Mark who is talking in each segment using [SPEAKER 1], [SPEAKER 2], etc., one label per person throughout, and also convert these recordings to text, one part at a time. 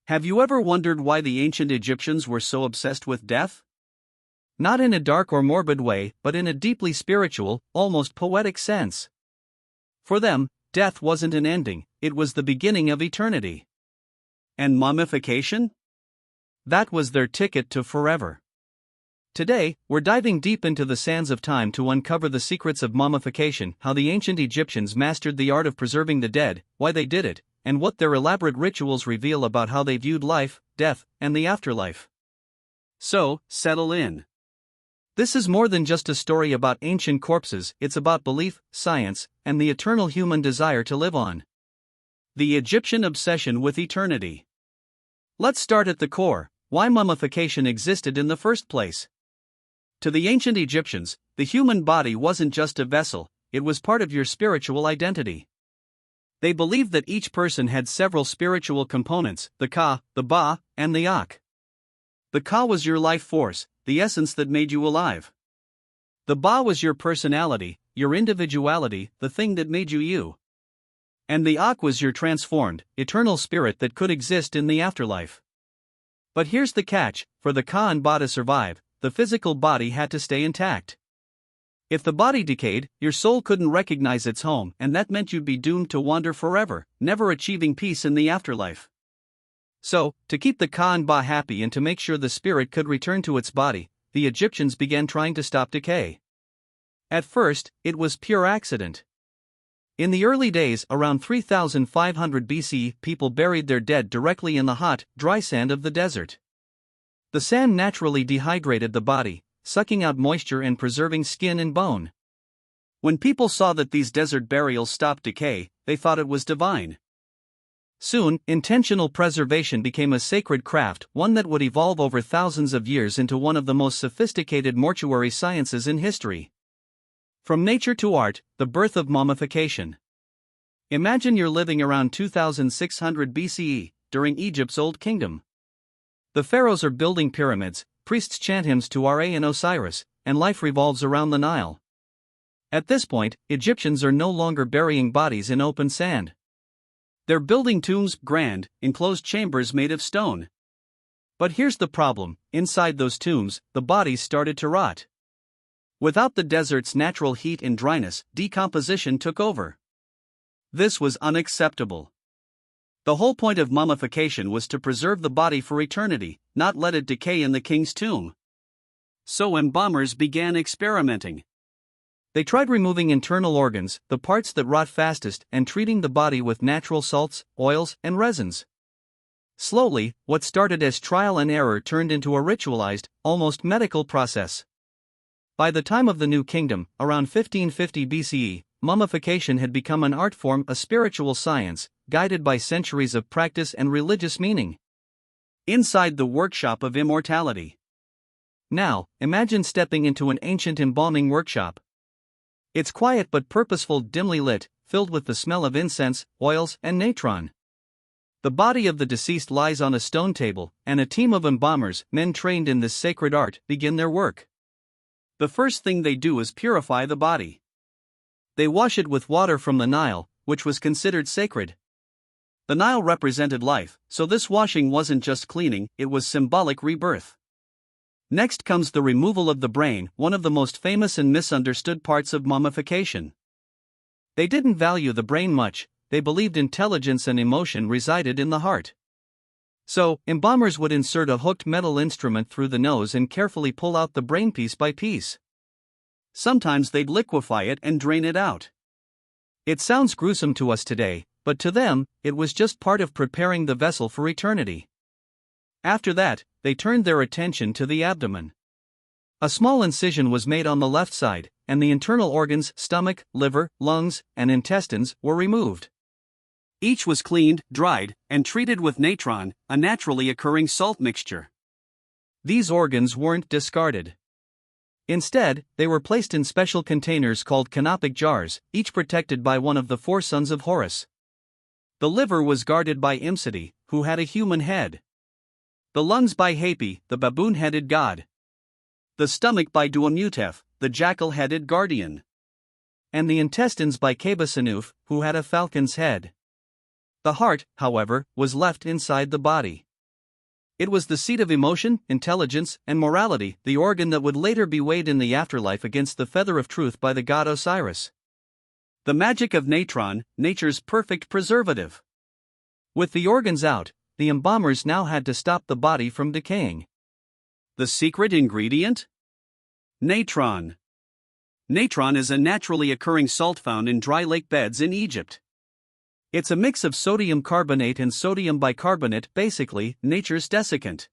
[SPEAKER 1] Have you ever wondered why the ancient Egyptians were so obsessed with death? Not in a dark or morbid way, but in a deeply spiritual, almost poetic sense. For them, death wasn't an ending, it was the beginning of eternity. And mummification? That was their ticket to forever. Today, we're diving deep into the sands of time to uncover the secrets of mummification, how the ancient Egyptians mastered the art of preserving the dead, why they did it, and what their elaborate rituals reveal about how they viewed life, death, and the afterlife. So, settle in. This is more than just a story about ancient corpses, it's about belief, science, and the eternal human desire to live on. The Egyptian obsession with eternity. Let's start at the core: why mummification existed in the first place. To the ancient Egyptians, the human body wasn't just a vessel, it was part of your spiritual identity. They believed that each person had several spiritual components: the Ka, the Ba, and the Ak. The Ka was your life force, the essence that made you alive. The Ba was your personality, your individuality, the thing that made you you. And the Ak was your transformed, eternal spirit that could exist in the afterlife. But here's the catch: for the Ka and Ba to survive, the physical body had to stay intact. If the body decayed, your soul couldn't recognize its home, and that meant you'd be doomed to wander forever, never achieving peace in the afterlife. So, to keep the Ka and Ba happy and to make sure the spirit could return to its body, the Egyptians began trying to stop decay. At first, it was pure accident. In the early days, around 3500 BC, people buried their dead directly in the hot, dry sand of the desert. The sand naturally dehydrated the body, sucking out moisture and preserving skin and bone. When people saw that these desert burials stopped decay, they thought it was divine. Soon, intentional preservation became a sacred craft, one that would evolve over thousands of years into one of the most sophisticated mortuary sciences in history. From nature to art, the birth of mummification. Imagine you're living around 2600 BCE, during Egypt's Old Kingdom. The pharaohs are building pyramids, priests chant hymns to Ra and Osiris, and life revolves around the Nile. At this point, Egyptians are no longer burying bodies in open sand. They're building tombs, grand, enclosed chambers made of stone. But here's the problem: inside those tombs, the bodies started to rot. Without the desert's natural heat and dryness, decomposition took over. This was unacceptable. The whole point of mummification was to preserve the body for eternity, not let it decay in the king's tomb. So embalmers began experimenting. They tried removing internal organs, the parts that rot fastest, and treating the body with natural salts, oils, and resins. Slowly, what started as trial and error turned into a ritualized, almost medical process. By the time of the New Kingdom, around 1550 BCE, mummification had become an art form, a spiritual science, guided by centuries of practice and religious meaning. Inside the workshop of immortality. Now, imagine stepping into an ancient embalming workshop. It's quiet but purposeful, dimly lit, filled with the smell of incense, oils, and natron. The body of the deceased lies on a stone table, and a team of embalmers, men trained in this sacred art, begin their work. The first thing they do is purify the body. They wash it with water from the Nile, which was considered sacred. The Nile represented life, so this washing wasn't just cleaning, it was symbolic rebirth. Next comes the removal of the brain, one of the most famous and misunderstood parts of mummification. They didn't value the brain much, they believed intelligence and emotion resided in the heart. So, embalmers would insert a hooked metal instrument through the nose and carefully pull out the brain piece by piece. Sometimes they'd liquefy it and drain it out. It sounds gruesome to us today, but to them, it was just part of preparing the vessel for eternity. After that, they turned their attention to the abdomen. A small incision was made on the left side, and the internal organs, stomach, liver, lungs, and intestines, were removed. Each was cleaned, dried, and treated with natron, a naturally occurring salt mixture. These organs weren't discarded. Instead, they were placed in special containers called canopic jars, each protected by one of the four sons of Horus. The liver was guarded by Imseti, who had a human head. The lungs by Hapi, the baboon-headed god. The stomach by Duamutef, the jackal-headed guardian. And the intestines by Kabasanuf, who had a falcon's head. The heart, however, was left inside the body. It was the seat of emotion, intelligence, and morality, the organ that would later be weighed in the afterlife against the feather of truth by the god Osiris. The magic of Natron, nature's perfect preservative. With the organs out, the embalmers now had to stop the body from decaying. The secret ingredient? Natron. Natron is a naturally occurring salt found in dry lake beds in Egypt. It's a mix of sodium carbonate and sodium bicarbonate, basically, nature's desiccant.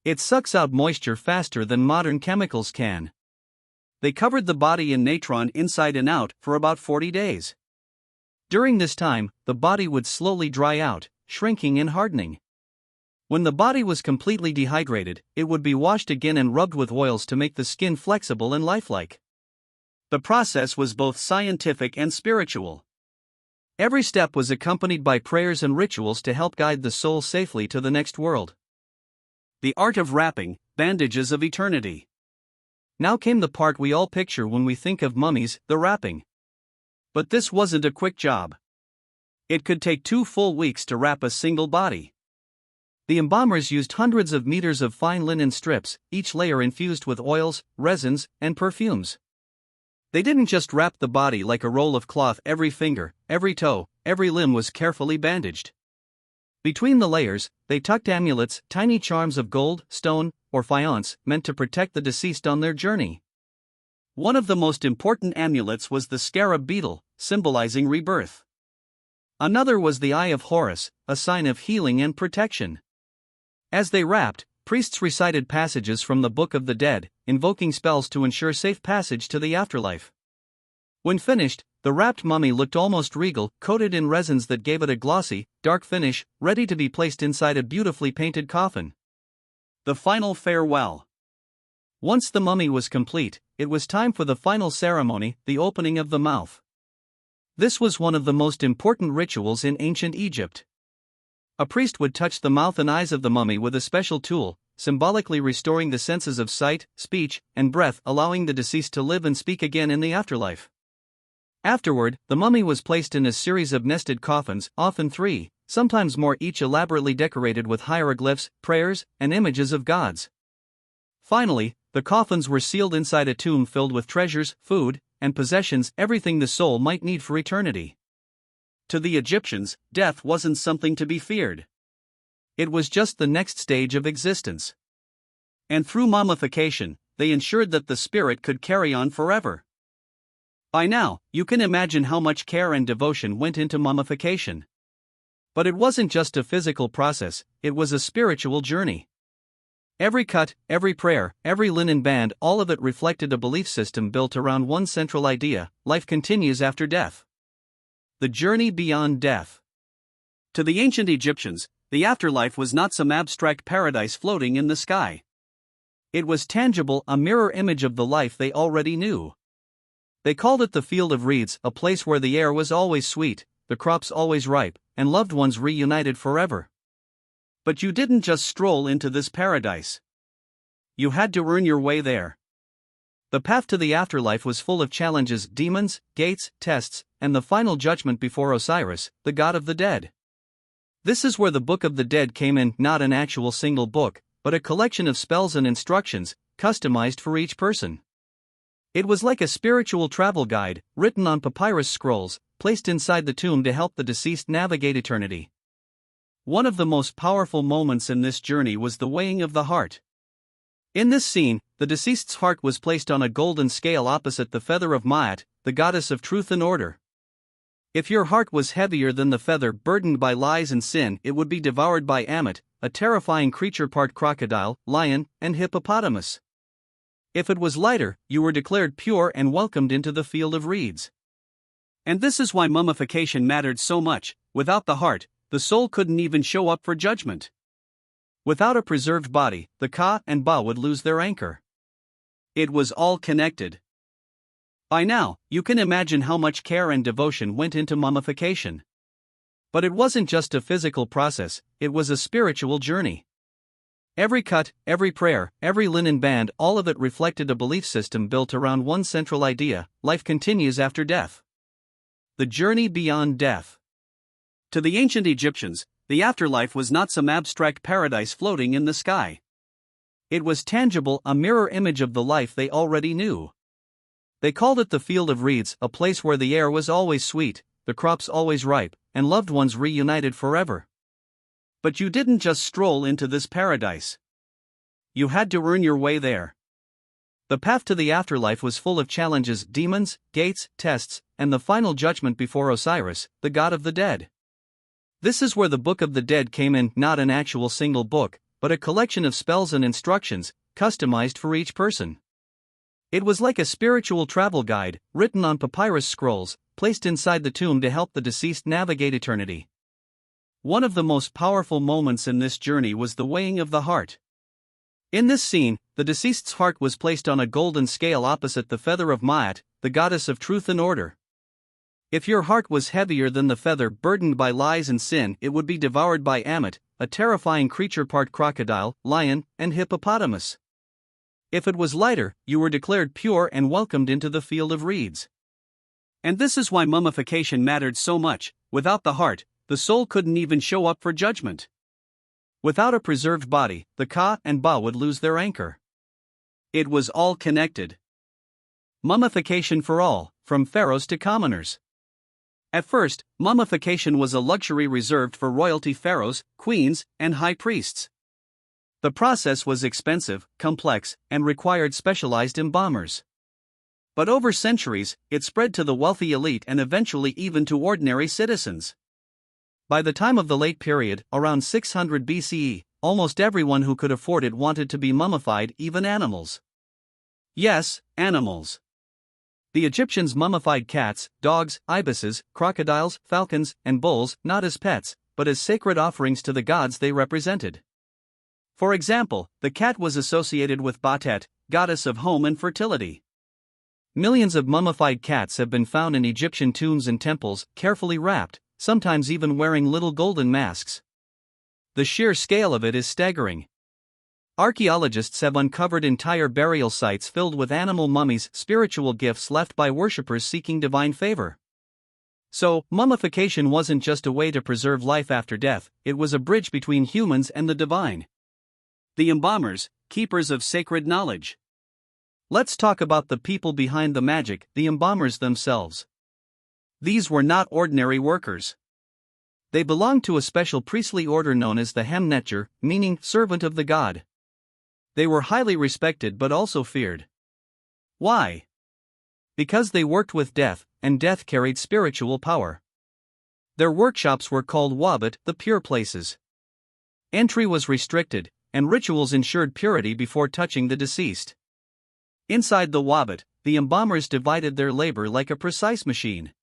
[SPEAKER 1] It sucks out moisture faster than modern chemicals can. They covered the body in natron inside and out for about 40 days. During this time, the body would slowly dry out, shrinking and hardening. When the body was completely dehydrated, it would be washed again and rubbed with oils to make the skin flexible and lifelike. The process was both scientific and spiritual. Every step was accompanied by prayers and rituals to help guide the soul safely to the next world. The art of wrapping, bandages of eternity. Now came the part we all picture when we think of mummies, the wrapping. But this wasn't a quick job. It could take 2 full weeks to wrap a single body. The embalmers used hundreds of meters of fine linen strips, each layer infused with oils, resins, and perfumes. They didn't just wrap the body like a roll of cloth. Every finger, every toe, every limb was carefully bandaged. Between the layers, they tucked amulets, tiny charms of gold, stone, or faience, meant to protect the deceased on their journey. One of the most important amulets was the scarab beetle, symbolizing rebirth. Another was the Eye of Horus, a sign of healing and protection. As they wrapped, priests recited passages from the Book of the Dead, invoking spells to ensure safe passage to the afterlife. When finished, the wrapped mummy looked almost regal, coated in resins that gave it a glossy, dark finish, ready to be placed inside a beautifully painted coffin. The final farewell. Once the mummy was complete, it was time for the final ceremony, the opening of the mouth. This was one of the most important rituals in ancient Egypt. A priest would touch the mouth and eyes of the mummy with a special tool, symbolically restoring the senses of sight, speech, and breath, allowing the deceased to live and speak again in the afterlife. Afterward, the mummy was placed in a series of nested coffins, often 3, sometimes more, each elaborately decorated with hieroglyphs, prayers, and images of gods. Finally, the coffins were sealed inside a tomb filled with treasures, food, and possessions, everything the soul might need for eternity. To the Egyptians, death wasn't something to be feared. It was just the next stage of existence. And through mummification, they ensured that the spirit could carry on forever. By now, you can imagine how much care and devotion went into mummification. But it wasn't just a physical process, it was a spiritual journey. Every cut, every prayer, every linen band, all of it reflected a belief system built around one central idea: life continues after death. The journey beyond death. To the ancient Egyptians, the afterlife was not some abstract paradise floating in the sky. It was tangible, a mirror image of the life they already knew. They called it the field of reeds, a place where the air was always sweet, the crops always ripe, and loved ones reunited forever. But you didn't just stroll into this paradise. You had to earn your way there. The path to the afterlife was full of challenges: demons, gates, tests, and the final judgment before Osiris, the god of the dead. This is where the Book of the Dead came in, not an actual single book, but a collection of spells and instructions, customized for each person. It was like a spiritual travel guide, written on papyrus scrolls, placed inside the tomb to help the deceased navigate eternity. One of the most powerful moments in this journey was the weighing of the heart. In this scene, the deceased's heart was placed on a golden scale opposite the feather of Maat, the goddess of truth and order. If your heart was heavier than the feather, burdened by lies and sin, it would be devoured by Ammit, a terrifying creature part crocodile, lion, and hippopotamus. If it was lighter, you were declared pure and welcomed into the field of reeds. And this is why mummification mattered so much. Without the heart, the soul couldn't even show up for judgment. Without a preserved body, the Ka and Ba would lose their anchor. It was all connected. By now, you can imagine how much care and devotion went into mummification. But it wasn't just a physical process, it was a spiritual journey. Every cut, every prayer, every linen band, all of it reflected a belief system built around one central idea: life continues after death. The journey beyond death. To the ancient Egyptians, The afterlife was not some abstract paradise floating in the sky. It was tangible, a mirror image of the life they already knew. They called it the Field of Reeds, a place where the air was always sweet, the crops always ripe, and loved ones reunited forever. But you didn't just stroll into this paradise. You had to earn your way there. The path to the afterlife was full of challenges, demons, gates, tests, and the final judgment before Osiris, the god of the dead. This is where the Book of the Dead came in, not an actual single book, but a collection of spells and instructions, customized for each person. It was like a spiritual travel guide, written on papyrus scrolls, placed inside the tomb to help the deceased navigate eternity. One of the most powerful moments in this journey was the weighing of the heart. In this scene, the deceased's heart was placed on a golden scale opposite the feather of Maat, the goddess of truth and order. If your heart was heavier than the feather, burdened by lies and sin, it would be devoured by Ammit, a terrifying creature part crocodile, lion, and hippopotamus. If it was lighter, you were declared pure and welcomed into the Field of Reeds. And this is why mummification mattered so much. Without the heart, the soul couldn't even show up for judgment. Without a preserved body, the Ka and Ba would lose their anchor. It was all connected. Mummification for all, from pharaohs to commoners. At first, mummification was a luxury reserved for royalty, pharaohs, queens, and high priests. The process was expensive, complex, and required specialized embalmers. But over centuries, it spread to the wealthy elite and eventually even to ordinary citizens. By the time of the late period, around 600 BCE, almost everyone who could afford it wanted to be mummified, even animals. Yes, animals. The Egyptians mummified cats, dogs, ibises, crocodiles, falcons, and bulls, not as pets, but as sacred offerings to the gods they represented. For example, the cat was associated with Batet, goddess of home and fertility. Millions of mummified cats have been found in Egyptian tombs and temples, carefully wrapped, sometimes even wearing little golden masks. The sheer scale of it is staggering. Archaeologists have uncovered entire burial sites filled with animal mummies, spiritual gifts left by worshippers seeking divine favor. So, mummification wasn't just a way to preserve life after death, it was a bridge between humans and the divine. The embalmers, keepers of sacred knowledge. Let's talk about the people behind the magic, the embalmers themselves. These were not ordinary workers. They belonged to a special priestly order known as the Hem-Netjer, meaning servant of the god. They were highly respected but also feared. Why? Because they worked with death, and death carried spiritual power. Their workshops were called Wabat, the pure places. Entry was restricted, and rituals ensured purity before touching the deceased. Inside the Wabat, the embalmers divided their labor like a precise machine.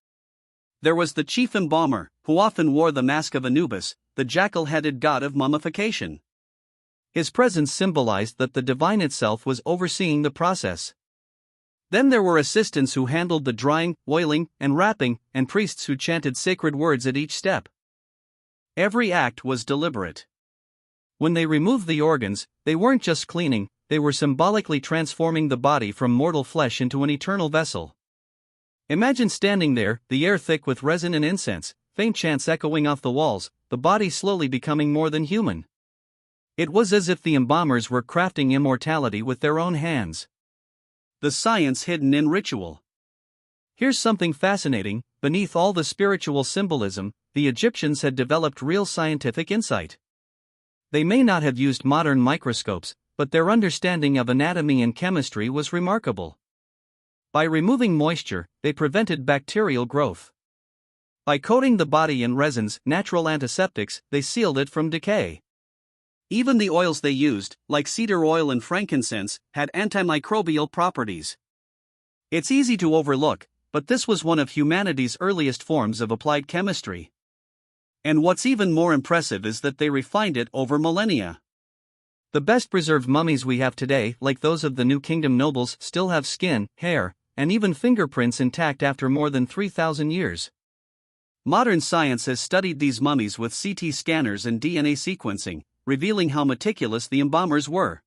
[SPEAKER 1] There was the chief embalmer, who often wore the mask of Anubis, the jackal-headed god of mummification. His presence symbolized that the divine itself was overseeing the process. Then there were assistants who handled the drying, oiling, and wrapping, and priests who chanted sacred words at each step. Every act was deliberate. When they removed the organs, they weren't just cleaning, they were symbolically transforming the body from mortal flesh into an eternal vessel. Imagine standing there, the air thick with resin and incense, faint chants echoing off the walls, the body slowly becoming more than human. It was as if the embalmers were crafting immortality with their own hands. The science hidden in ritual. Here's something fascinating: beneath all the spiritual symbolism, the Egyptians had developed real scientific insight. They may not have used modern microscopes, but their understanding of anatomy and chemistry was remarkable. By removing moisture, they prevented bacterial growth. By coating the body in resins, natural antiseptics, they sealed it from decay. Even the oils they used, like cedar oil and frankincense, had antimicrobial properties. It's easy to overlook, but this was one of humanity's earliest forms of applied chemistry. And what's even more impressive is that they refined it over millennia. The best preserved mummies we have today, like those of the New Kingdom nobles, still have skin, hair, and even fingerprints intact after more than 3,000 years. Modern science has studied these mummies with CT scanners and DNA sequencing, revealing how meticulous the embalmers were.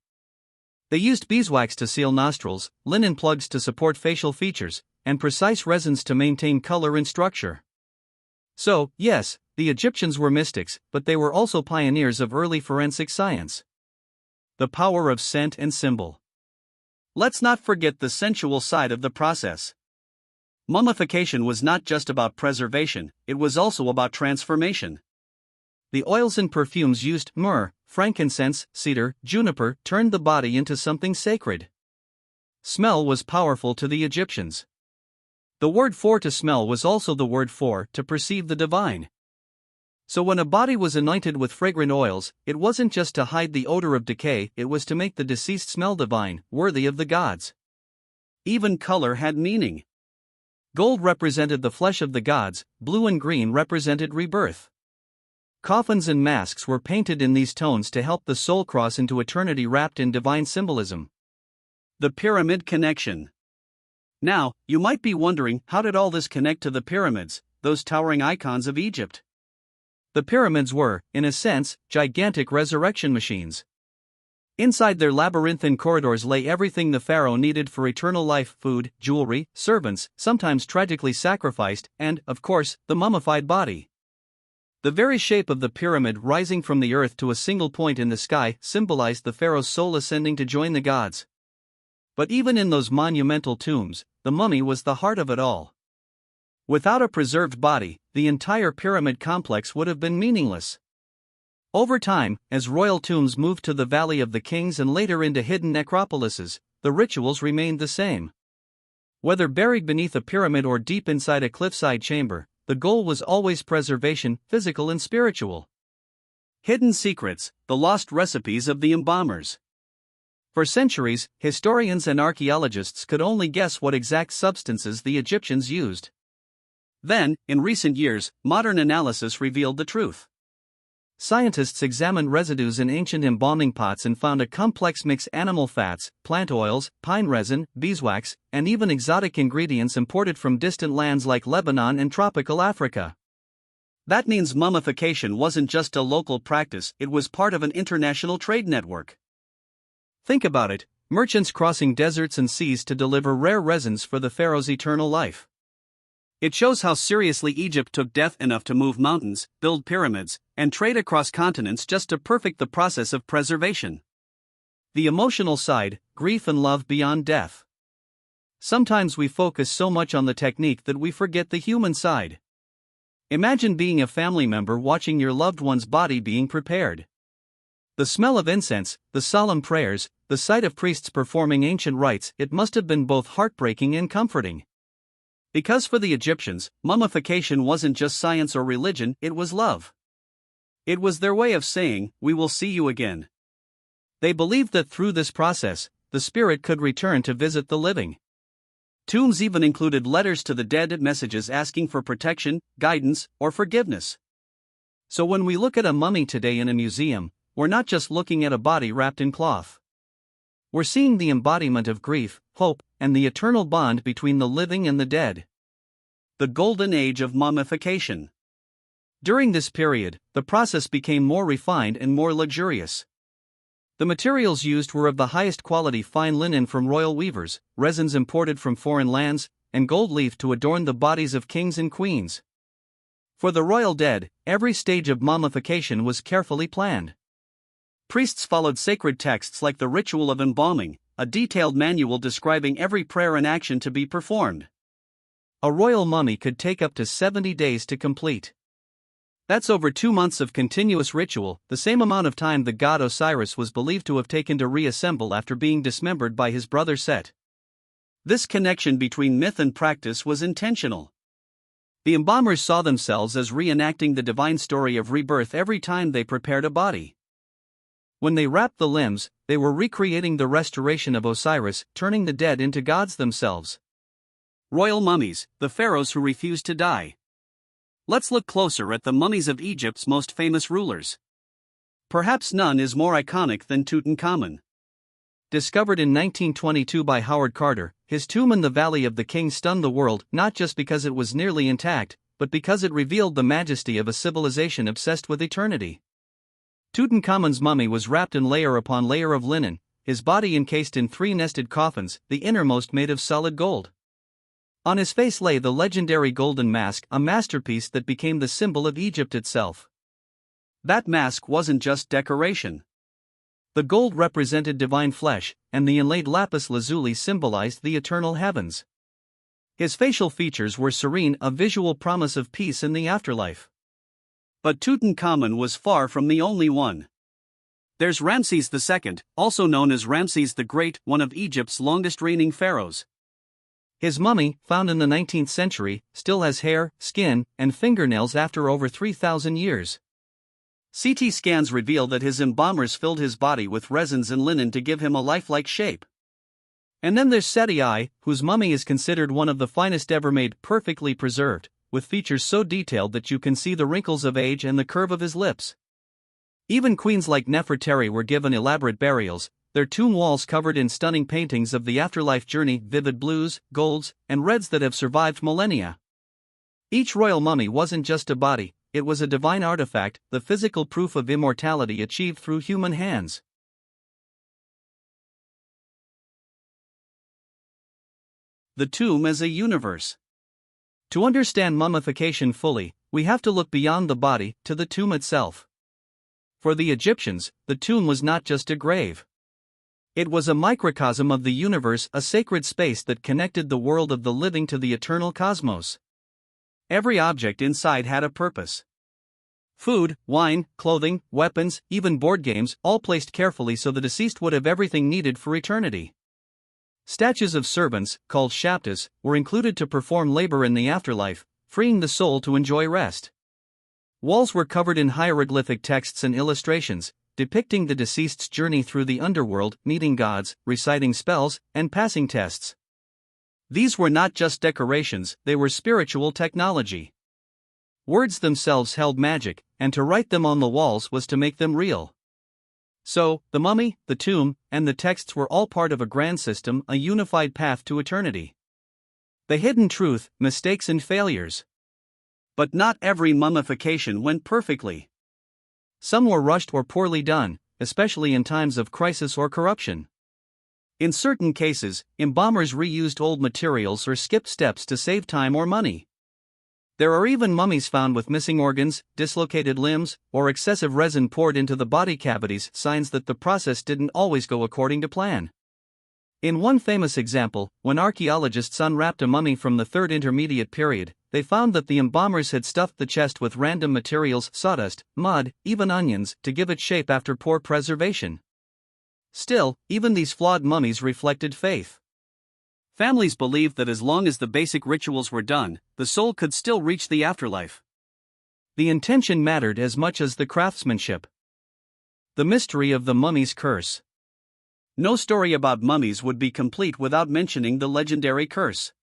[SPEAKER 1] They used beeswax to seal nostrils, linen plugs to support facial features, and precise resins to maintain color and structure. So, yes, The Egyptians were mystics, but they were also pioneers of early forensic science. The power of scent and symbol. Let's not forget the sensual side of the process. Mummification was not just about preservation, it was also about transformation. The oils and perfumes used, myrrh, frankincense, cedar, juniper, turned the body into something sacred. Smell was powerful to the Egyptians. The word for to smell was also the word for to perceive the divine. So when a body was anointed with fragrant oils, it wasn't just to hide the odor of decay, it was to make the deceased smell divine, worthy of the gods. Even color had meaning. Gold represented the flesh of the gods, blue and green represented rebirth. Coffins and masks were painted in these tones to help the soul cross into eternity wrapped in divine symbolism. The pyramid connection. Now, you might be wondering, how did all this connect to the pyramids, those towering icons of Egypt? The pyramids were, in a sense, gigantic resurrection machines. Inside their labyrinthine corridors lay everything the pharaoh needed for eternal life: food, jewelry, servants, sometimes tragically sacrificed, and, of course, the mummified body. The very shape of the pyramid rising from the earth to a single point in the sky symbolized the pharaoh's soul ascending to join the gods. But even in those monumental tombs, the mummy was the heart of it all. Without a preserved body, the entire pyramid complex would have been meaningless. Over time, as royal tombs moved to the Valley of the Kings and later into hidden necropolises, the rituals remained the same. Whether buried beneath a pyramid or deep inside a cliffside chamber, the goal was always preservation, physical and spiritual. Hidden secrets, the lost recipes of the embalmers. For centuries, historians and archaeologists could only guess what exact substances the Egyptians used. Then, in recent years, modern analysis revealed the truth. Scientists examined residues in ancient embalming pots and found a complex mix: animal fats, plant oils, pine resin, beeswax, and even exotic ingredients imported from distant lands like Lebanon and tropical Africa. That means mummification wasn't just a local practice, it was part of an international trade network. Think about it, merchants crossing deserts and seas to deliver rare resins for the pharaoh's eternal life. It shows how seriously Egypt took death enough to move mountains, build pyramids, and trade across continents just to perfect the process of preservation. The emotional side, grief and love beyond death. Sometimes we focus so much on the technique that we forget the human side. Imagine being a family member watching your loved one's body being prepared. The smell of incense, the solemn prayers, the sight of priests performing ancient rites, it must have been both heartbreaking and comforting. Because for the Egyptians, mummification wasn't just science or religion, it was love. It was their way of saying, "We will see you again." They believed that through this process, the spirit could return to visit the living. Tombs even included letters to the dead, messages asking for protection, guidance, or forgiveness. So when we look at a mummy today in a museum, we're not just looking at a body wrapped in cloth. We're seeing the embodiment of grief, hope, and the eternal bond between the living and the dead. The Golden Age of Mummification. During this period, the process became more refined and more luxurious. The materials used were of the highest quality: fine linen from royal weavers, resins imported from foreign lands, and gold leaf to adorn the bodies of kings and queens. For the royal dead, every stage of mummification was carefully planned. Priests followed sacred texts like the ritual of embalming, a detailed manual describing every prayer and action to be performed. A royal mummy could take up to 70 days to complete. That's over 2 months of continuous ritual, the same amount of time the god Osiris was believed to have taken to reassemble after being dismembered by his brother Set. This connection between myth and practice was intentional. The embalmers saw themselves as reenacting the divine story of rebirth every time they prepared a body. When they wrapped the limbs, they were recreating the restoration of Osiris, turning the dead into gods themselves. Royal mummies, the pharaohs who refused to die. Let's look closer at the mummies of Egypt's most famous rulers. Perhaps none is more iconic than Tutankhamun. Discovered in 1922 by Howard Carter, his tomb in the Valley of the Kings stunned the world, not just because it was nearly intact, but because it revealed the majesty of a civilization obsessed with eternity. Tutankhamun's mummy was wrapped in layer upon layer of linen, his body encased in 3 nested coffins, the innermost made of solid gold. On his face lay the legendary golden mask, a masterpiece that became the symbol of Egypt itself. That mask wasn't just decoration. The gold represented divine flesh, and the inlaid lapis lazuli symbolized the eternal heavens. His facial features were serene, a visual promise of peace in the afterlife. But Tutankhamun was far from the only one. There's Ramses II, also known as Ramses the Great, one of Egypt's longest reigning pharaohs. His mummy, found in the 19th century, still has hair, skin, and fingernails after over 3,000 years. CT scans reveal that his embalmers filled his body with resins and linen to give him a lifelike shape. And then there's Seti I, whose mummy is considered one of the finest ever made, perfectly preserved, with features so detailed that you can see the wrinkles of age and the curve of his lips. Even queens like Nefertari were given elaborate burials, their tomb walls covered in stunning paintings of the afterlife journey, vivid blues, golds, and reds that have survived millennia. Each royal mummy wasn't just a body, it was a divine artifact, the physical proof of immortality achieved through human hands. The tomb as a universe. To understand mummification fully, we have to look beyond the body, to the tomb itself. For the Egyptians, the tomb was not just a grave. It was a microcosm of the universe, a sacred space that connected the world of the living to the eternal cosmos. Every object inside had a purpose. Food, wine, clothing, weapons, even board games, all placed carefully so the deceased would have everything needed for eternity. Statues of servants, called shaptas, were included to perform labor in the afterlife, freeing the soul to enjoy rest. Walls were covered in hieroglyphic texts and illustrations, depicting the deceased's journey through the underworld, meeting gods, reciting spells, and passing tests. These were not just decorations, they were spiritual technology. Words themselves held magic, and to write them on the walls was to make them real. So, the mummy, the tomb, and the texts were all part of a grand system, a unified path to eternity. The hidden truth, mistakes and failures. But not every mummification went perfectly. Some were rushed or poorly done, especially in times of crisis or corruption. In certain cases, embalmers reused old materials or skipped steps to save time or money. There are even mummies found with missing organs, dislocated limbs, or excessive resin poured into the body cavities, signs that the process didn't always go according to plan. In one famous example, when archaeologists unwrapped a mummy from the Third Intermediate Period, they found that the embalmers had stuffed the chest with random materials, sawdust, mud, even onions, to give it shape after poor preservation. Still, even these flawed mummies reflected faith. Families believed that as long as the basic rituals were done, the soul could still reach the afterlife. The intention mattered as much as the craftsmanship. The mystery of the mummy's curse. No story about mummies would be complete without mentioning the legendary curse.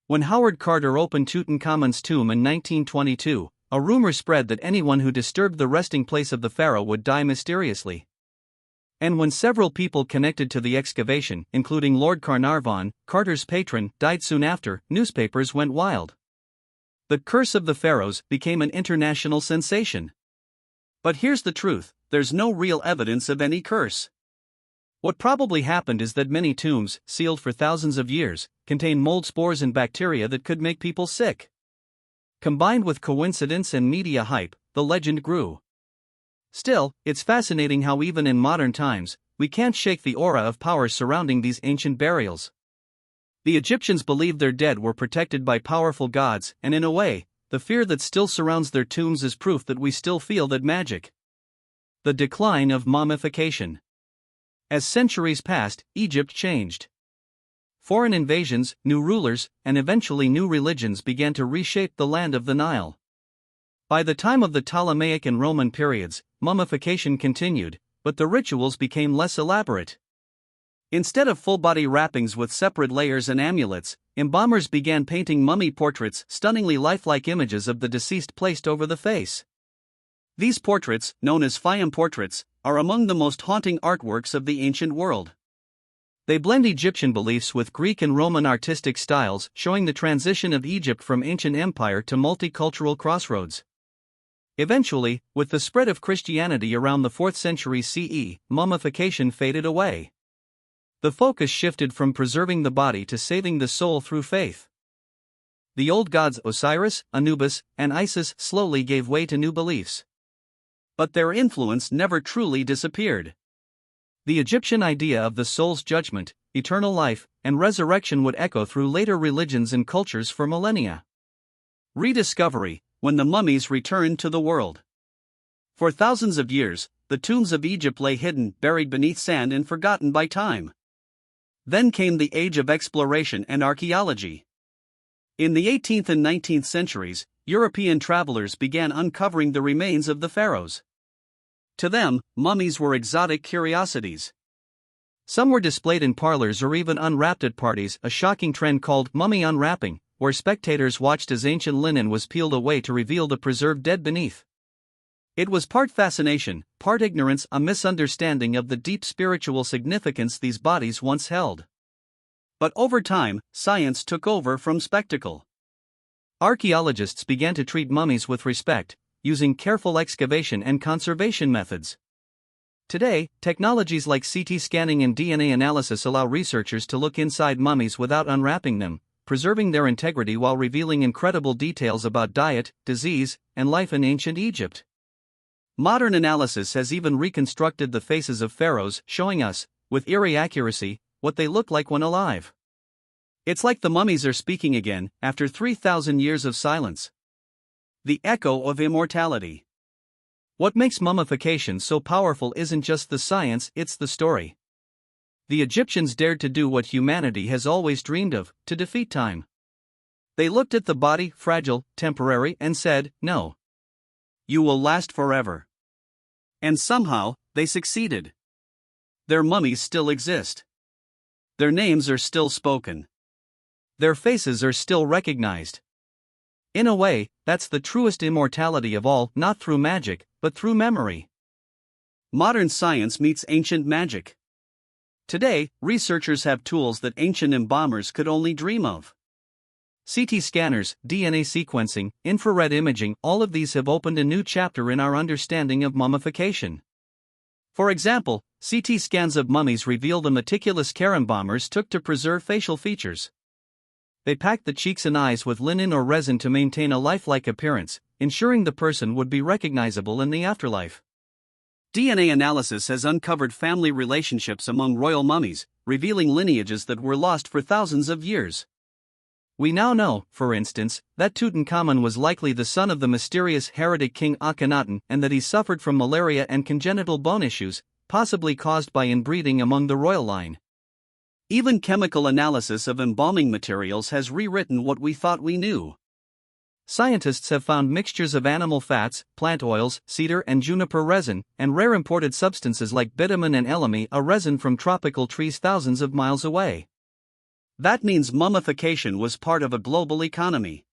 [SPEAKER 1] When Howard Carter opened Tutankhamun's tomb in 1922, a rumor spread that anyone who disturbed the resting place of the pharaoh would die mysteriously. And when several people connected to the excavation, including Lord Carnarvon, Carter's patron, died soon after, newspapers went wild. The curse of the pharaohs became an international sensation. But here's the truth, there's no real evidence of any curse. What probably happened is that many tombs, sealed for thousands of years, contain mold spores and bacteria that could make people sick. Combined with coincidence and media hype, the legend grew. Still, it's fascinating how even in modern times, we can't shake the aura of power surrounding these ancient burials. The Egyptians believed their dead were protected by powerful gods, and in a way, the fear that still surrounds their tombs is proof that we still feel that magic. The decline of mummification. As centuries passed, Egypt changed. Foreign invasions, new rulers, and eventually new religions began to reshape the land of the Nile. By the time of the Ptolemaic and Roman periods, mummification continued, but the rituals became less elaborate. Instead of full-body wrappings with separate layers and amulets, embalmers began painting mummy portraits, stunningly lifelike images of the deceased placed over the face. These portraits, known as Fayum portraits, are among the most haunting artworks of the ancient world. They blend Egyptian beliefs with Greek and Roman artistic styles, showing the transition of Egypt from ancient empire to multicultural crossroads. Eventually, with the spread of Christianity around the 4th century CE, mummification faded away. The focus shifted from preserving the body to saving the soul through faith. The old gods Osiris, Anubis, and Isis slowly gave way to new beliefs. But their influence never truly disappeared. The Egyptian idea of the soul's judgment, eternal life, and resurrection would echo through later religions and cultures for millennia. Rediscovery, when the mummies returned to the world. For thousands of years, the tombs of Egypt lay hidden, buried beneath sand and forgotten by time. Then came the age of exploration and archaeology. In the 18th and 19th centuries, European travelers began uncovering the remains of the pharaohs. To them, mummies were exotic curiosities. Some were displayed in parlors or even unwrapped at parties, a shocking trend called mummy unwrapping, where spectators watched as ancient linen was peeled away to reveal the preserved dead beneath. It was part fascination, part ignorance, a misunderstanding of the deep spiritual significance these bodies once held. But over time, science took over from spectacle. Archaeologists began to treat mummies with respect, using careful excavation and conservation methods. Today, technologies like CT scanning and DNA analysis allow researchers to look inside mummies without unwrapping them, preserving their integrity while revealing incredible details about diet, disease, and life in ancient Egypt. Modern analysis has even reconstructed the faces of pharaohs, showing us, with eerie accuracy, what they look like when alive. It's like the mummies are speaking again, after 3,000 years of silence. The echo of immortality. What makes mummification so powerful isn't just the science, it's the story. The Egyptians dared to do what humanity has always dreamed of, to defeat time. They looked at the body, fragile, temporary, and said, "No. You will last forever." And somehow, they succeeded. Their mummies still exist. Their names are still spoken. Their faces are still recognized. In a way, that's the truest immortality of all, not through magic, but through memory. Modern science meets ancient magic. Today, researchers have tools that ancient embalmers could only dream of. CT scanners, DNA sequencing, infrared imaging, all of these have opened a new chapter in our understanding of mummification. For example, CT scans of mummies reveal the meticulous care embalmers took to preserve facial features. They packed the cheeks and eyes with linen or resin to maintain a lifelike appearance, ensuring the person would be recognizable in the afterlife. DNA analysis has uncovered family relationships among royal mummies, revealing lineages that were lost for thousands of years. We now know, for instance, that Tutankhamun was likely the son of the mysterious heretic king Akhenaten and that he suffered from malaria and congenital bone issues, possibly caused by inbreeding among the royal line. Even chemical analysis of embalming materials has rewritten what we thought we knew. Scientists have found mixtures of animal fats, plant oils, cedar and juniper resin, and rare imported substances like bitumen and elemi, a resin from tropical trees thousands of miles away. That means mummification was part of a global economy.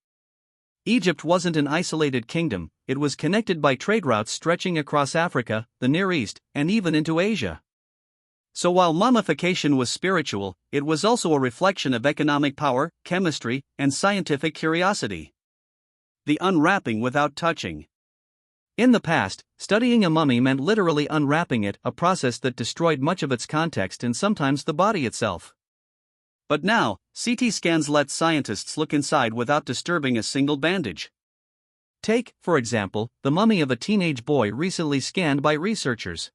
[SPEAKER 1] Egypt wasn't an isolated kingdom, it was connected by trade routes stretching across Africa, the Near East, and even into Asia. So while mummification was spiritual, it was also a reflection of economic power, chemistry, and scientific curiosity. The unwrapping without touching. In the past, studying a mummy meant literally unwrapping it, a process that destroyed much of its context and sometimes the body itself. But now, CT scans let scientists look inside without disturbing a single bandage. Take, for example, the mummy of a teenage boy recently scanned by researchers.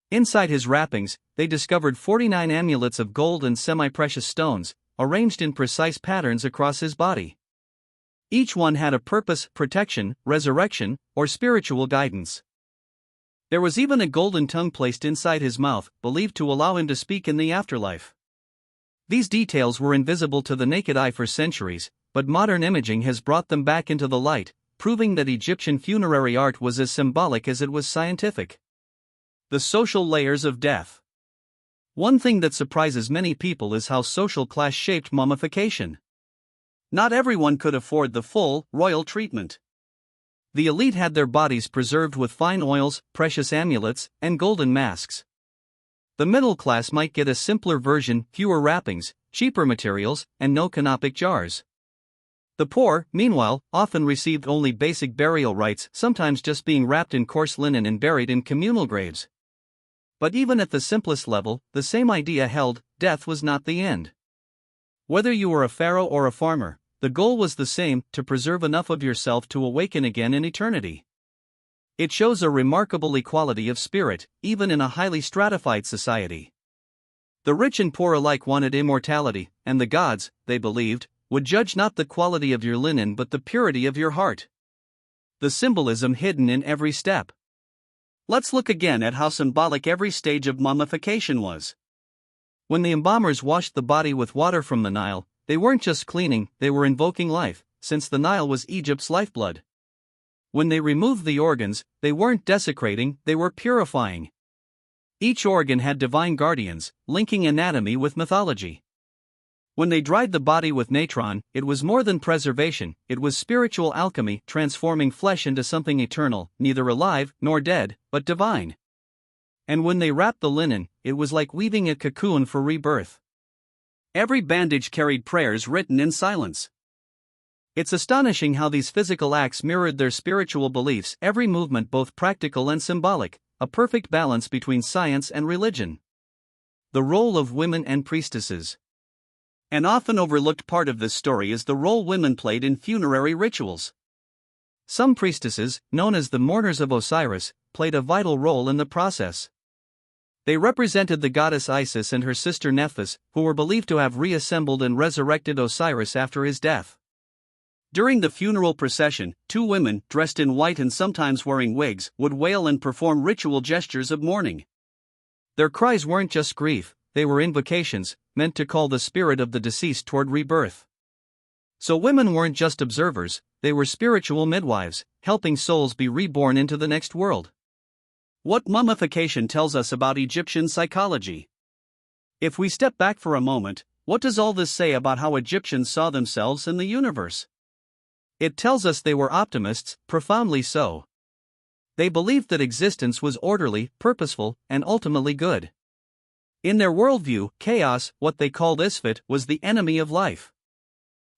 [SPEAKER 1] Inside his wrappings, they discovered 49 amulets of gold and semi-precious stones, arranged in precise patterns across his body. Each one had a purpose: protection, resurrection, or spiritual guidance. There was even a golden tongue placed inside his mouth, believed to allow him to speak in the afterlife. These details were invisible to the naked eye for centuries, but modern imaging has brought them back into the light, proving that Egyptian funerary art was as symbolic as it was scientific. The social layers of death. One thing that surprises many people is how social class shaped mummification. Not everyone could afford the full, royal treatment. The elite had their bodies preserved with fine oils, precious amulets, and golden masks. The middle class might get a simpler version, fewer wrappings, cheaper materials, and no canopic jars. The poor, meanwhile, often received only basic burial rites, sometimes just being wrapped in coarse linen and buried in communal graves. But even at the simplest level, the same idea held: death was not the end. Whether you were a pharaoh or a farmer, the goal was the same: to preserve enough of yourself to awaken again in eternity. It shows a remarkable equality of spirit, even in a highly stratified society. The rich and poor alike wanted immortality, and the gods, they believed, would judge not the quality of your linen but the purity of your heart. The symbolism hidden in every step. Let's look again at how symbolic every stage of mummification was. When the embalmers washed the body with water from the Nile, they weren't just cleaning, they were invoking life, since the Nile was Egypt's lifeblood. When they removed the organs, they weren't desecrating, they were purifying. Each organ had divine guardians, linking anatomy with mythology. When they dried the body with natron, it was more than preservation, it was spiritual alchemy, transforming flesh into something eternal, neither alive nor dead, but divine. And when they wrapped the linen, it was like weaving a cocoon for rebirth. Every bandage carried prayers written in silence. It's astonishing how these physical acts mirrored their spiritual beliefs, every movement both practical and symbolic, a perfect balance between science and religion. The role of women and priestesses. An often overlooked part of this story is the role women played in funerary rituals. Some priestesses, known as the mourners of Osiris, played a vital role in the process. They represented the goddess Isis and her sister Nephthys, who were believed to have reassembled and resurrected Osiris after his death. During the funeral procession, two women, dressed in white and sometimes wearing wigs, would wail and perform ritual gestures of mourning. Their cries weren't just grief, they were invocations, meant to call the spirit of the deceased toward rebirth. So women weren't just observers, they were spiritual midwives, helping souls be reborn into the next world. What mummification tells us about Egyptian psychology? If we step back for a moment, what does all this say about how Egyptians saw themselves in the universe? It tells us they were optimists, profoundly so. They believed that existence was orderly, purposeful, and ultimately good. In their worldview, chaos, what they called Isfet, was the enemy of life.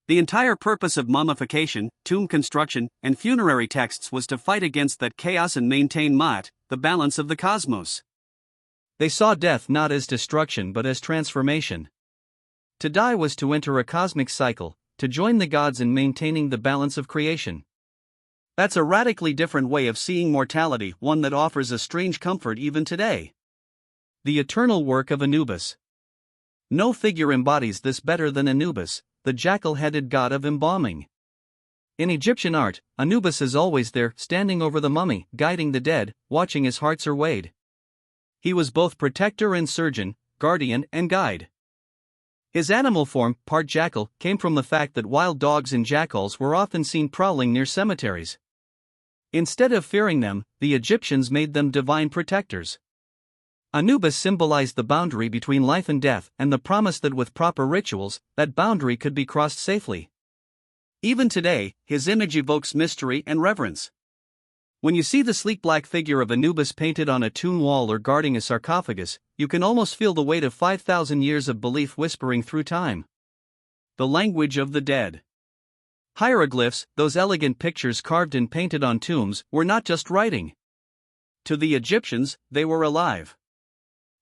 [SPEAKER 1] The entire purpose of mummification, tomb construction, and funerary texts was to fight against that chaos and maintain Ma'at, the balance of the cosmos. They saw death not as destruction but as transformation. To die was to enter a cosmic cycle, to join the gods in maintaining the balance of creation. That's a radically different way of seeing mortality, one that offers a strange comfort even today. The eternal work of Anubis. No figure embodies this better than Anubis, the jackal-headed god of embalming. In Egyptian art, Anubis is always there, standing over the mummy, guiding the dead, watching as hearts are weighed. He was both protector and surgeon, guardian and guide. His animal form, part jackal, came from the fact that wild dogs and jackals were often seen prowling near cemeteries. Instead of fearing them, the Egyptians made them divine protectors. Anubis symbolized the boundary between life and death and the promise that with proper rituals, that boundary could be crossed safely. Even today, his image evokes mystery and reverence. When you see the sleek black figure of Anubis painted on a tomb wall or guarding a sarcophagus, you can almost feel the weight of 5,000 years of belief whispering through time. The language of the dead. Hieroglyphs, those elegant pictures carved and painted on tombs, were not just writing. To the Egyptians, they were alive.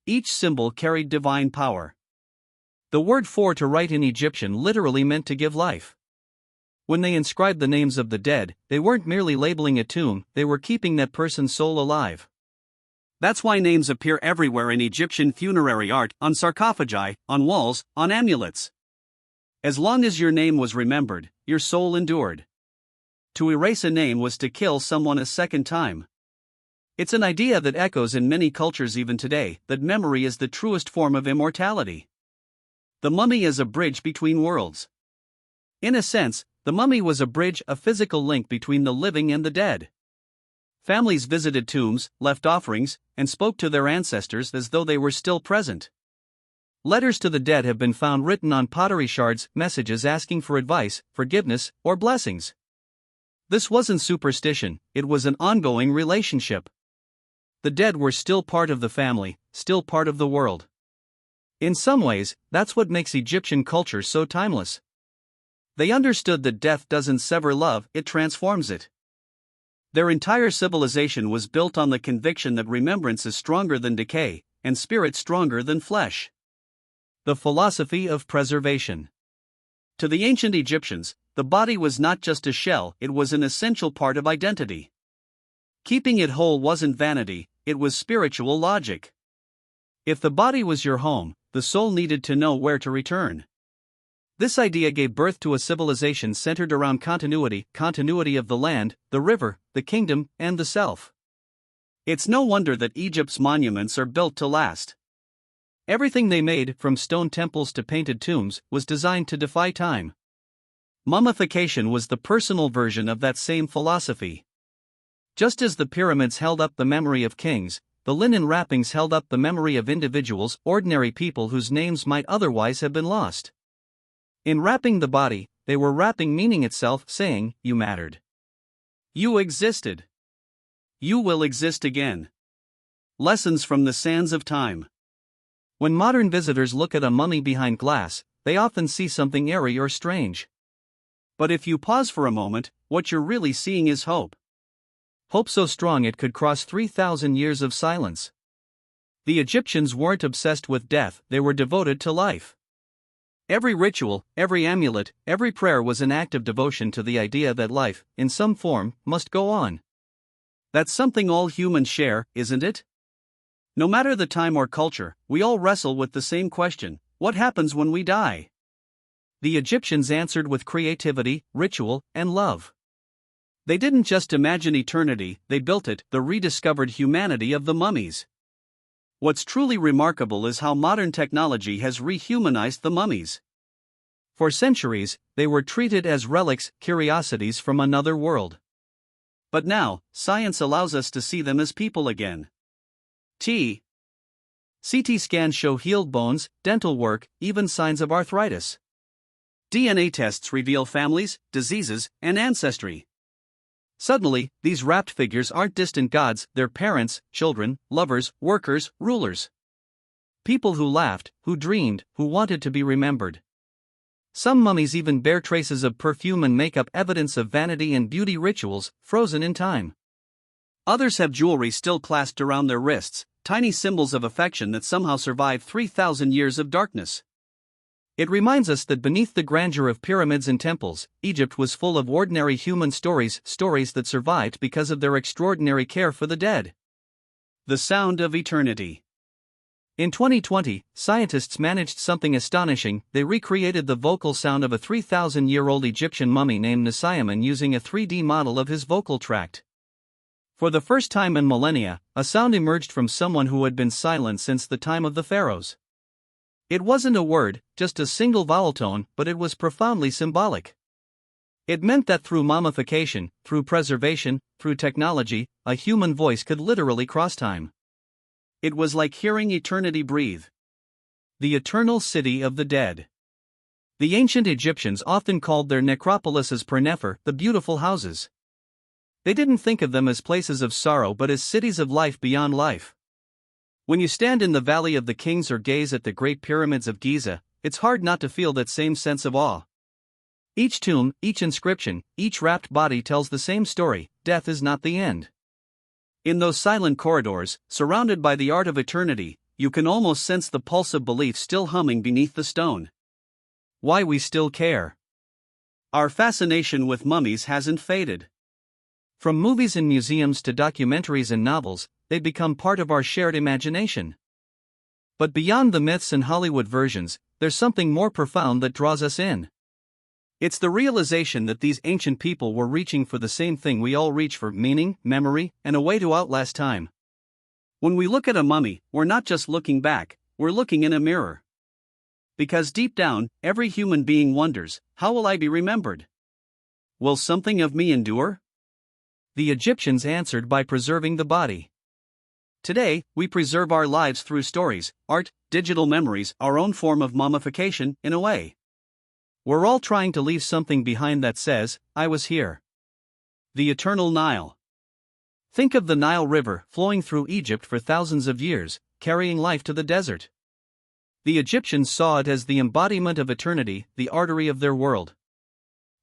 [SPEAKER 1] Each symbol carried divine power. The word for to write in Egyptian literally meant to give life. When they inscribed the names of the dead, they weren't merely labeling a tomb, they were keeping that person's soul alive. That's why names appear everywhere in Egyptian funerary art, on sarcophagi, on walls, on amulets. As long as your name was remembered, your soul endured. To erase a name was to kill someone a second time. It's an idea that echoes in many cultures even today, that memory is the truest form of immortality. The mummy is a bridge between worlds. In a sense, the mummy was a bridge, a physical link between the living and the dead. Families visited tombs, left offerings, and spoke to their ancestors as though they were still present. Letters to the dead have been found written on pottery shards, messages asking for advice, forgiveness, or blessings. This wasn't superstition, it was an ongoing relationship. The dead were still part of the family, still part of the world. In some ways, that's what makes Egyptian culture so timeless. They understood that death doesn't sever love, it transforms it. Their entire civilization was built on the conviction that remembrance is stronger than decay, and spirit stronger than flesh. The philosophy of preservation. To the ancient Egyptians, the body was not just a shell, it was an essential part of identity. Keeping it whole wasn't vanity, it was spiritual logic. If the body was your home, the soul needed to know where to return. This idea gave birth to a civilization centered around continuity of the land, the river, the kingdom, and the self. It's no wonder that Egypt's monuments are built to last. Everything they made, from stone temples to painted tombs, was designed to defy time. Mummification was the personal version of that same philosophy. Just as the pyramids held up the memory of kings, the linen wrappings held up the memory of individuals, ordinary people whose names might otherwise have been lost. In wrapping the body, they were wrapping meaning itself, saying, "You mattered. You existed. You will exist again." Lessons from the sands of time. When modern visitors look at a mummy behind glass, they often see something airy or strange. But if you pause for a moment, what you're really seeing is hope. Hope so strong it could cross 3,000 years of silence. The Egyptians weren't obsessed with death, they were devoted to life. Every ritual, every amulet, every prayer was an act of devotion to the idea that life, in some form, must go on. That's something all humans share, isn't it? No matter the time or culture, we all wrestle with the same question: what happens when we die? The Egyptians answered with creativity, ritual, and love. They didn't just imagine eternity, they built it, the rediscovered humanity of the mummies. What's truly remarkable is how modern technology has rehumanized the mummies. For centuries, they were treated as relics, curiosities from another world. But now, science allows us to see them as people again. CT scans show healed bones, dental work, even signs of arthritis. DNA tests reveal families, diseases, and ancestry. Suddenly, these wrapped figures aren't distant gods, they're parents, children, lovers, workers, rulers. People who laughed, who dreamed, who wanted to be remembered. Some mummies even bear traces of perfume and makeup, evidence of vanity and beauty rituals, frozen in time. Others have jewelry still clasped around their wrists, tiny symbols of affection that somehow survived 3,000 years of darkness. It reminds us that beneath the grandeur of pyramids and temples, Egypt was full of ordinary human stories that survived because of their extraordinary care for the dead. The sound of eternity. In 2020, scientists managed something astonishing. They recreated the vocal sound of a 3,000-year-old Egyptian mummy named Nasiaman using a 3D model of his vocal tract. For the first time in millennia, a sound emerged from someone who had been silent since the time of the pharaohs. It wasn't a word, just a single vowel tone, but it was profoundly symbolic. It meant that through mummification, through preservation, through technology, a human voice could literally cross time. It was like hearing eternity breathe. The eternal city of the dead. The ancient Egyptians often called their necropolises Pernefer, the beautiful houses. They didn't think of them as places of sorrow but as cities of life beyond life. When you stand in the Valley of the Kings or gaze at the Great Pyramids of Giza, it's hard not to feel that same sense of awe. Each tomb, each inscription, each wrapped body tells the same story: death is not the end. In those silent corridors, surrounded by the art of eternity, you can almost sense the pulse of belief still humming beneath the stone. Why we still care. Our fascination with mummies hasn't faded. From movies and museums to documentaries and novels, they've become part of our shared imagination. But beyond the myths and Hollywood versions, there's something more profound that draws us in. It's the realization that these ancient people were reaching for the same thing we all reach for: meaning, memory, and a way to outlast time. When we look at a mummy, we're not just looking back, we're looking in a mirror. Because deep down, every human being wonders, how will I be remembered? Will something of me endure? The Egyptians answered by preserving the body. Today, we preserve our lives through stories, art, digital memories, our own form of mummification, in a way. We're all trying to leave something behind that says, "I was here." The eternal Nile. Think of the Nile River flowing through Egypt for thousands of years, carrying life to the desert. The Egyptians saw it as the embodiment of eternity, the artery of their world.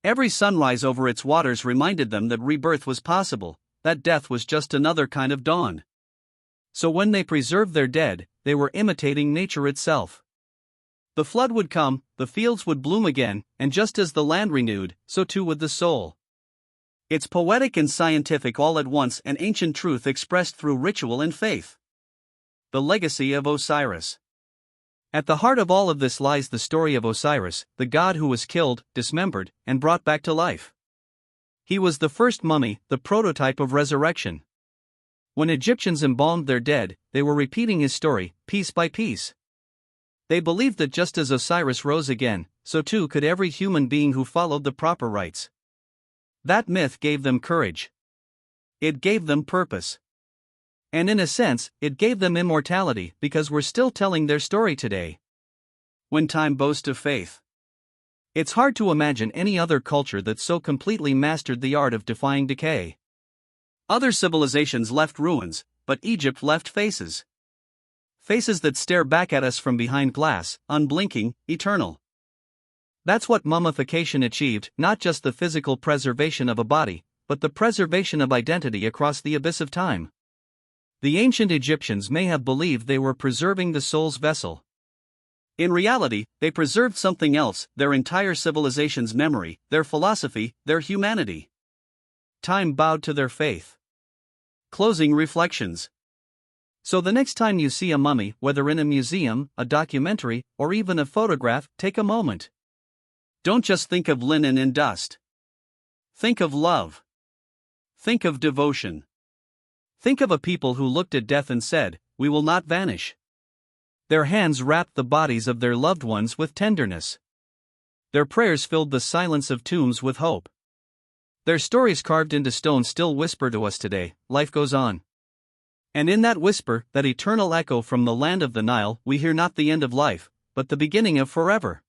[SPEAKER 1] Every sunrise over its waters reminded them that rebirth was possible, that death was just another kind of dawn. So when they preserved their dead, they were imitating nature itself. The flood would come, the fields would bloom again, and just as the land renewed, so too would the soul. It's poetic and scientific all at once, an ancient truth expressed through ritual and faith. The legacy of Osiris. At the heart of all of this lies the story of Osiris, the god who was killed, dismembered, and brought back to life. He was the first mummy, the prototype of resurrection. When Egyptians embalmed their dead, they were repeating his story, piece by piece. They believed that just as Osiris rose again, so too could every human being who followed the proper rites. That myth gave them courage. It gave them purpose. And in a sense, it gave them immortality, because we're still telling their story today. When time boasts of faith. It's hard to imagine any other culture that so completely mastered the art of defying decay. Other civilizations left ruins, but Egypt left faces. Faces that stare back at us from behind glass, unblinking, eternal. That's what mummification achieved, not just the physical preservation of a body, but the preservation of identity across the abyss of time. The ancient Egyptians may have believed they were preserving the soul's vessel. In reality, they preserved something else, their entire civilization's memory, their philosophy, their humanity. Time bowed to their faith. Closing reflections. So the next time you see a mummy, whether in a museum, a documentary, or even a photograph, take a moment. Don't just think of linen and dust. Think of love. Think of devotion. Think of a people who looked at death and said, "We will not vanish." Their hands wrapped the bodies of their loved ones with tenderness. Their prayers filled the silence of tombs with hope. Their stories carved into stone still whisper to us today, life goes on. And in that whisper, that eternal echo from the land of the Nile, we hear not the end of life, but the beginning of forever.